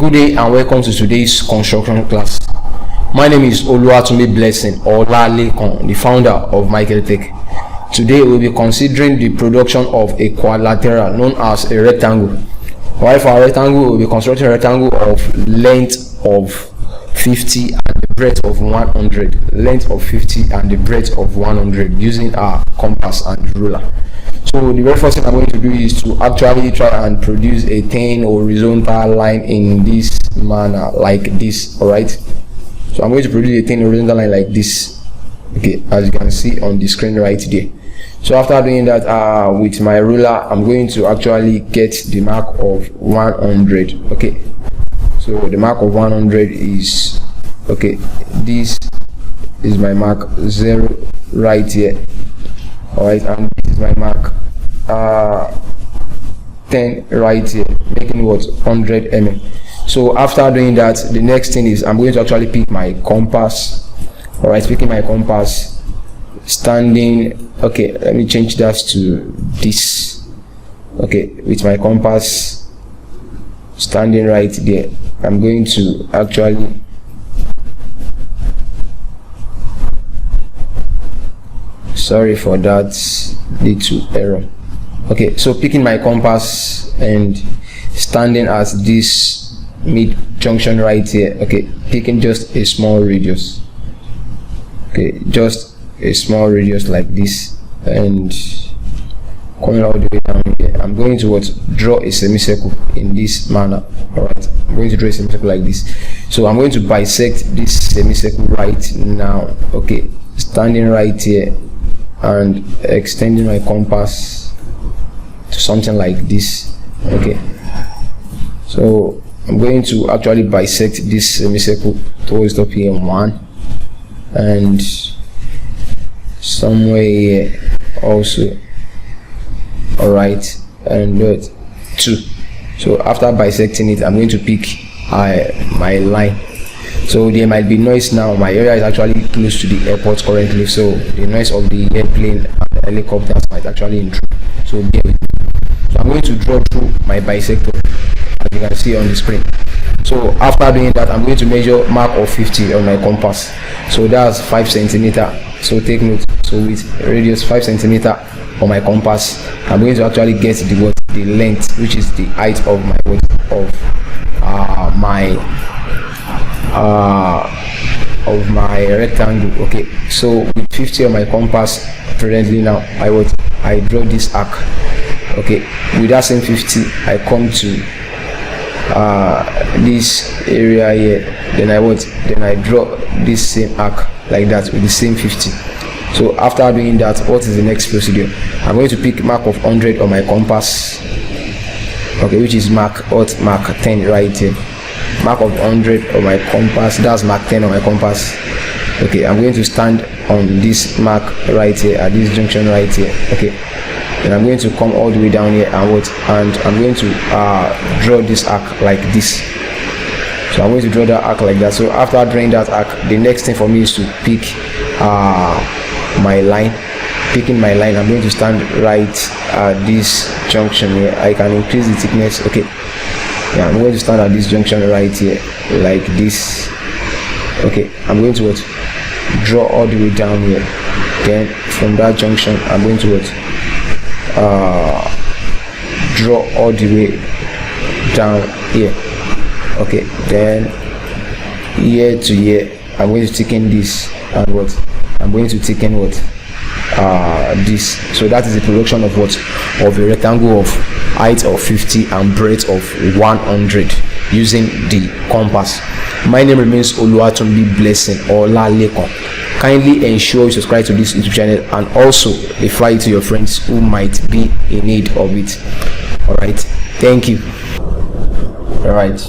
Good day and welcome to today's construction class. My name is Oluwatunmi Blessing Olalekon, the founder of Maeklltech. Today we'll be considering the production of a quadrilateral known as a rectangle. While for a rectangle, we'll be constructing a rectangle of length of 50 and the breadth of 100. Length of 50 and the breadth of 100 using our compass and ruler. So the very first thing I'm going to do is to actually try and produce a thin horizontal line in this manner, like this. All right, so I'm going to produce a thin horizontal line like this, okay, as you can see on the screen right there. So after doing that, with my ruler, I'm going to actually get the mark of 100. Okay, so the mark of 100 is, okay, this is my mark 0 right here. All right, and this is my mark 10 right here, making what 100 mm. So after doing that, the next thing is I'm going to actually pick my compass. All right, picking my compass, standing. Okay, let me change that to this. Okay, with my compass standing right there, I'm going to actually sorry for that little error. Okay, so picking my compass and standing at this mid junction right here. Okay, picking just a small radius. Okay, just a small radius like this, and coming all the way down here, I'm going to draw a semicircle in this manner. All right, I'm going to draw a semicircle like this. So I'm going to bisect this semicircle right now. Okay, standing right here and extending my compass to something like this. Okay, so I'm going to actually bisect this semicircle towards up here 1 and somewhere here also. All right, and 2. So after bisecting it, I'm going to pick my line. So there might be noise now. My area is actually close to the airport currently, so the noise of the airplane and the helicopters might actually intrude. So bear with me. So I'm going to draw through my bisector, as you can see on the screen. So after doing that, I'm going to measure mark of 50 on my compass. So that's 5 centimeter. So take note. So with radius 5 centimeter on my compass, I'm going to actually get the length, which is the height of my rectangle. Okay, so with 50 on my compass presently now, I draw this arc. Okay, with that same 50, I come to this area here, then I draw this same arc like that with the same 50. So after doing that, what is the next procedure? I'm going to pick mark of 100 on my compass, okay, which is mark 10 right here. Mark of 100 on my compass, that's mark 10 on my compass. Okay, I'm going to stand on this mark right here at this junction right here. Okay, and I'm going to come all the way down here and I'm going to draw this arc like this. So I'm going to draw that arc like that. So after drawing that arc, the next thing for me is to pick my line. Picking my line, I'm going to stand right at this junction here. I can increase the thickness. Okay, yeah, I'm going to stand at this junction right here like this. Okay, I'm going to draw all the way down here. Then from that junction, I'm going to draw all the way down here. Okay, then here to here, I'm going to thicken this, and I'm going to thicken this. So that is the production of of a rectangle of height of 50 and breadth of 100 using the compass. My name remains Oluwatunmi Blessing Olalekon. Kindly ensure you subscribe to this YouTube channel and also refer it to your friends who might be in need of it. All right, thank you. All right.